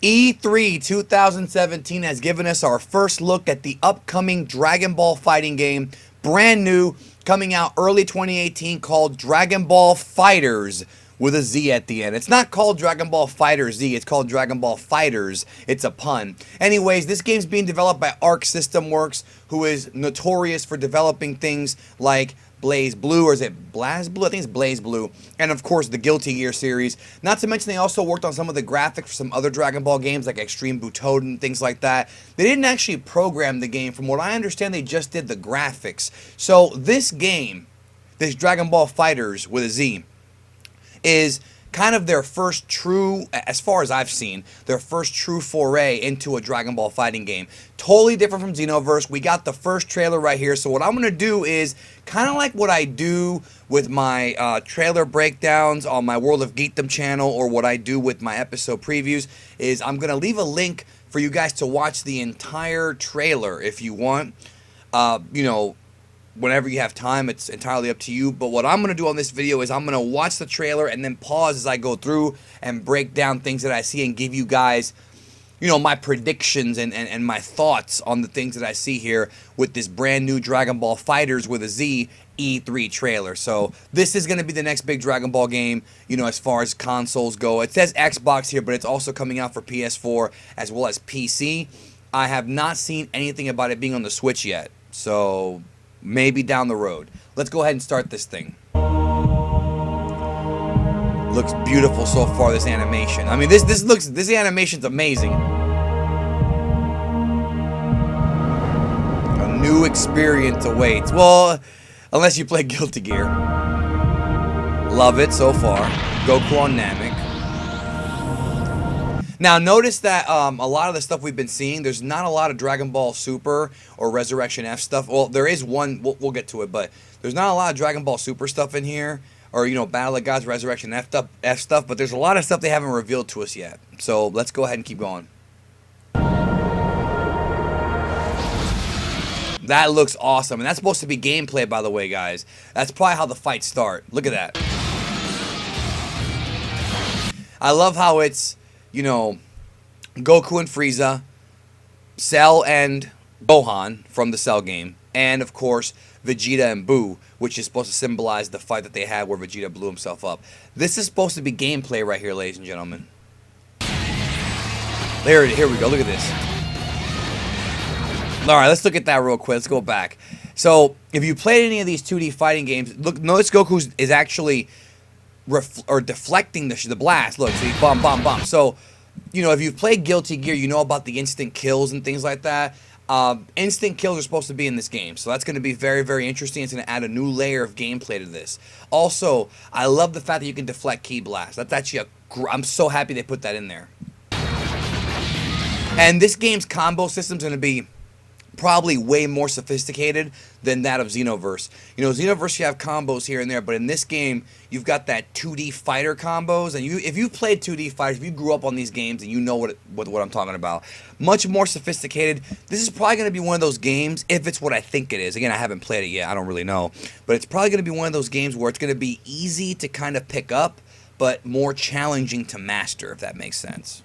E3 2017 has given us our first look at the upcoming Dragon Ball fighting game, brand new, coming out early 2018, called Dragon Ball FighterZ with a Z at the end. It's not called Dragon Ball FighterZ, it's called Dragon Ball FighterZ. It's a pun. Anyways, this game's being developed by Arc System Works, who is notorious for developing things like Blaze Blue, or is it Blaz Blue? I think it's Blaze Blue. And of course, the Guilty Gear series. Not to mention, they also worked on some of the graphics for some other Dragon Ball games like Extreme Butoden and things like that. They didn't actually program the game. From what I understand, they just did the graphics. So this game, this Dragon Ball FighterZ with a Z, is kind of their first true, as far as I've seen, their first true foray into a Dragon Ball fighting game. Totally different from Xenoverse. We got the first trailer right here. So what I'm going to do is kind of like what I do with my trailer breakdowns on my World of Geekdom channel, or what I do with my episode previews, is I'm going to leave a link for you guys to watch the entire trailer if you want. You know, whenever you have time, it's entirely up to you. But what I'm going to do on this video is I'm going to watch the trailer and then pause as I go through and break down things that I see and give you guys, you know, my predictions and my thoughts on the things that I see here with this brand new Dragon Ball FighterZ with a Z E3 trailer. So this is going to be the next big Dragon Ball game, you know, as far as consoles go. It says Xbox here, but it's also coming out for PS4 as well as PC. I have not seen anything about it being on the Switch yet. So maybe down the road. Let's go ahead and start this thing. Looks beautiful so far, this animation. I mean, this animation's amazing. A new experience awaits. Well, unless you play Guilty Gear. Love it so far. Goku on Namek. Now, notice that a lot of the stuff we've been seeing, there's not a lot of Dragon Ball Super or Resurrection F stuff. Well, there is one, we'll get to it, but there's not a lot of Dragon Ball Super stuff in here, or, you know, Battle of Gods, Resurrection F stuff, but there's a lot of stuff they haven't revealed to us yet. So let's go ahead and keep going. That looks awesome, and that's supposed to be gameplay, by the way, guys. That's probably how the fights start. Look at that. I love how it's, you know, Goku and Frieza, Cell and Gohan from the Cell game, and of course Vegeta and Buu, which is supposed to symbolize the fight that they had where Vegeta blew himself up. This is supposed to be gameplay right here, ladies and gentlemen. Here we go. Look at this. All right, let's look at that real quick. Let's go back. So if you played any of these 2D fighting games, look, notice Goku is actually deflecting the blast. Look, see, bum, bum, bum. So, you know, if you've played Guilty Gear, you know about the instant kills and things like that. Instant kills are supposed to be in this game, so that's going to be very, very interesting. It's going to add a new layer of gameplay to this. Also, I love the fact that you can deflect Ki Blast. That's actually I'm so happy they put that in there. And this game's combo system is going to be probably way more sophisticated than that of Xenoverse. You know, Xenoverse, you have combos here and there, but in this game, you've got that 2D fighter combos, and if you played 2D fighters, if you grew up on these games, and you know what I'm talking about, much more sophisticated. This is probably going to be one of those games, if it's what I think it is. Again, I haven't played it yet, I don't really know, but it's probably going to be one of those games where it's going to be easy to kind of pick up, but more challenging to master, if that makes sense.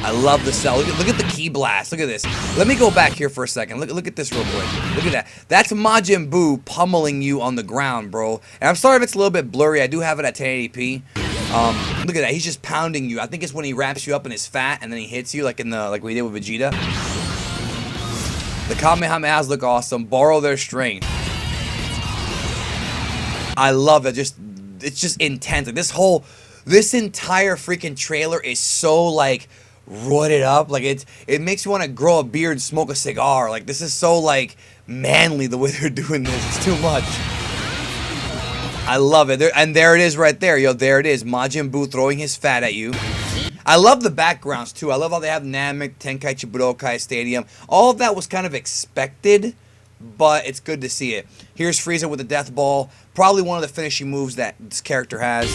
I love the Cell. Look at the Ki Blast. Look at this. Let me go back here for a second. Look at this real quick. Look at that. That's Majin Buu pummeling you on the ground, bro. And I'm sorry if it's a little bit blurry. I do have it at 1080p. Look at that. He's just pounding you. I think it's when he wraps you up in his fat and then he hits you like we did with Vegeta. The Kamehamehas look awesome. Borrow their strength. I love it. It's just intense. Like this entire freaking trailer is so like roided up. Like it makes you want to grow a beard and smoke a cigar. Like, this is so like manly the way they're doing this. It's too much. I love it. And there it is right there. Yo, there it is. Majin Buu throwing his fat at you. I love the backgrounds too. I love how they have Namek, Tenkaichi Budokai Stadium. All of that was kind of expected, but it's good to see it. Here's Frieza with the death ball. Probably one of the finishing moves that this character has.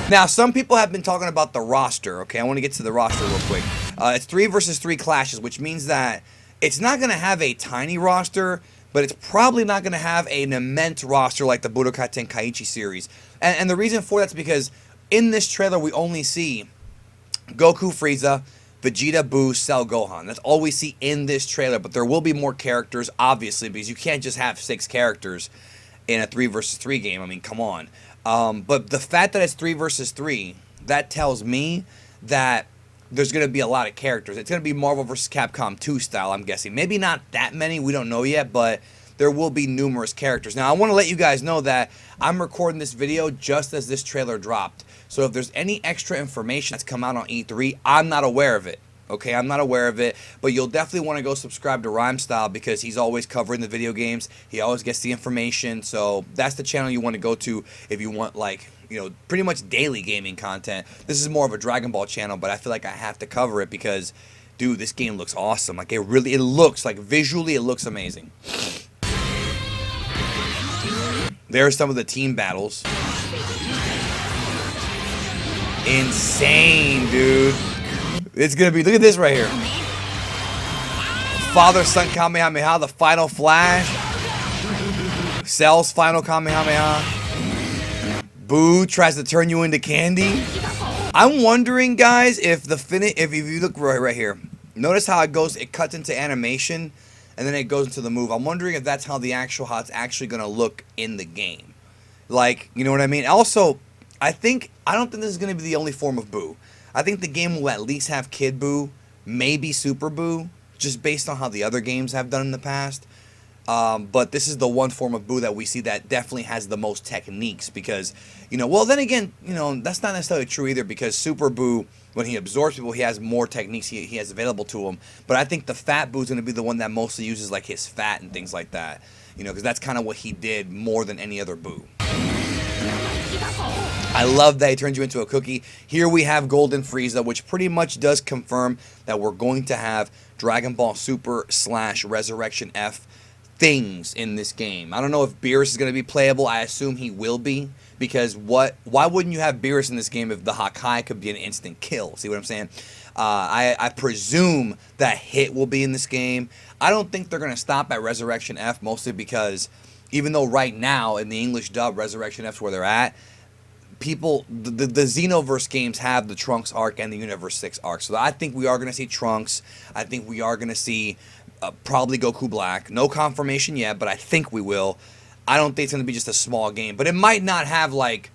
Now, some people have been talking about the roster, okay? I want to get to the roster real quick. It's 3 versus 3 clashes, which means that it's not going to have a tiny roster, but it's probably not going to have an immense roster like the Budokai Tenkaichi series. And the reason for that's because in this trailer, we only see Goku, Frieza, Vegeta, Buu, Cell, Gohan. That's all we see in this trailer, but there will be more characters, obviously, because you can't just have 6 characters in a 3 versus 3 game. I mean, come on. But the fact that it's 3 versus 3, that tells me that there's going to be a lot of characters. It's going to be Marvel vs. Capcom 2 style, I'm guessing. Maybe not that many, we don't know yet, but there will be numerous characters. Now, I want to let you guys know that I'm recording this video just as this trailer dropped. So if there's any extra information that's come out on E3, I'm not aware of it. Okay, I'm not aware of it, but you'll definitely want to go subscribe to Rhyme Style because he's always covering the video games. He always gets the information, so that's the channel you want to go to if you want, like, you know, pretty much daily gaming content. This is more of a Dragon Ball channel, but I feel like I have to cover it because, dude, this game looks awesome. Like, it looks, like, visually, it looks amazing. There's some of the team battles. Insane, dude. It's going to be, look at this right here. Father-son Kamehameha, the final flash. Cell's final Kamehameha. Buu tries to turn you into candy. I'm wondering, guys, if you look right here, notice how it cuts into animation and then it goes into the move. I'm wondering if that's how it's actually going to look in the game. Like, you know what I mean? Also, I don't think this is going to be the only form of Buu. I think the game will at least have Kid Buu, maybe Super Buu, just based on how the other games have done in the past. But this is the one form of Buu that we see that definitely has the most techniques because, you know, well, then again, you know, that's not necessarily true either because Super Buu, when he absorbs people, he has more techniques he has available to him. But I think the Fat Buu is going to be the one that mostly uses, like, his fat and things like that, you know, because that's kind of what he did more than any other Buu. I love that he turns you into a cookie. Here we have Golden Frieza, which pretty much does confirm that we're going to have Dragon Ball Super / Resurrection F things in this game. I don't know if Beerus is going to be playable. I assume he will be because why wouldn't you have Beerus in this game if the Hakai could be an instant kill? See what I'm saying? I presume that Hit will be in this game. I don't think they're going to stop at Resurrection F, mostly because even though right now in the English dub, Resurrection F's where they're at, the Xenoverse games have the Trunks arc and the Universe 6 arc. So I think we are going to see Trunks. I think we are going to see probably Goku Black. No confirmation yet, but I think we will. I don't think it's going to be just a small game. But it might not have, like,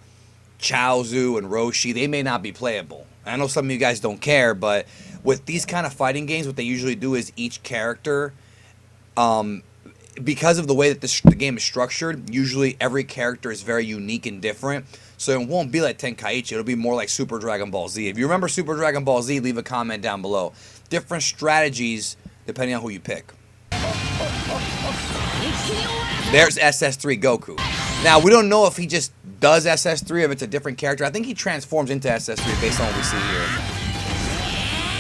Chaozu and Roshi. They may not be playable. I know some of you guys don't care, but with these kind of fighting games, what they usually do is each character, because of the way that the game is structured, usually every character is very unique and different. So it won't be like Tenkaichi. It'll be more like Super Dragon Ball Z. If you remember Super Dragon Ball Z, leave a comment down below. Different strategies depending on who you pick. There's Ss3 Goku. Now, we don't know if he just does Ss3, if it's a different character. I think he transforms into Ss3 based on what we see here.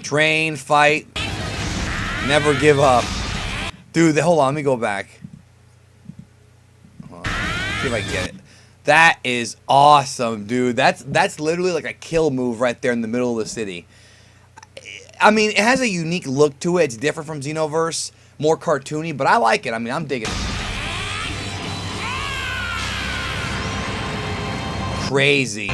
Train, fight, never give up. Dude, hold on, let me go back. Hold on. See if I can get it. That is awesome, dude. That's literally like a kill move right there in the middle of the city. I mean, it has a unique look to it. It's different from Xenoverse, more cartoony, but I like it. I mean, I'm digging it. Crazy.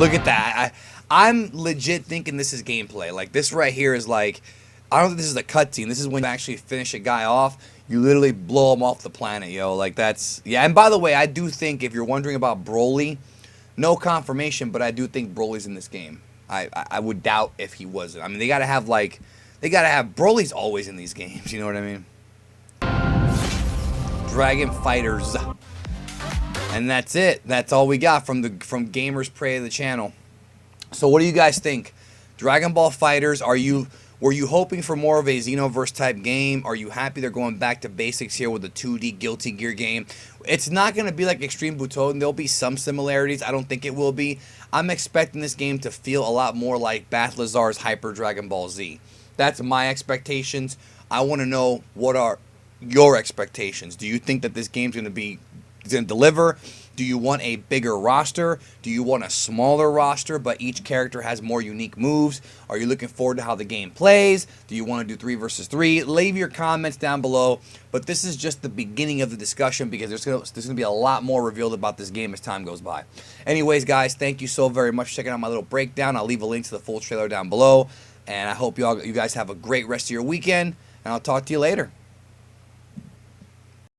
Look at that. I'm legit thinking this is gameplay. Like, this right here is like, I don't think this is a cutscene. This is when you actually finish a guy off. You literally blow him off the planet, yo. Like, that's... Yeah, and by the way, I do think, if you're wondering about Broly, no confirmation, but I do think Broly's in this game. I would doubt if he wasn't. I mean, they gotta have, like... They gotta have... Broly's always in these games, you know what I mean? Dragon FighterZ. And that's it. That's all we got from Gamers Pray the channel. So what do you guys think? Dragon Ball FighterZ, were you hoping for more of a Xenoverse type game? Are you happy they're going back to basics here with a 2D Guilty Gear game? It's not going to be like Extreme Butoden. There'll be some similarities. I don't think it will be. I'm expecting this game to feel a lot more like Bathlazar's Hyper Dragon Ball Z. That's my expectations. I want to know, what are your expectations? Do you think that this game's going to deliver? Do you want a bigger roster? Do you want a smaller roster, but each character has more unique moves? Are you looking forward to how the game plays? Do you want to do 3 versus 3? Leave your comments down below. But this is just the beginning of the discussion because there's going to be a lot more revealed about this game as time goes by. Anyways, guys, thank you so very much for checking out my little breakdown. I'll leave a link to the full trailer down below. And I hope you guys have a great rest of your weekend. And I'll talk to you later.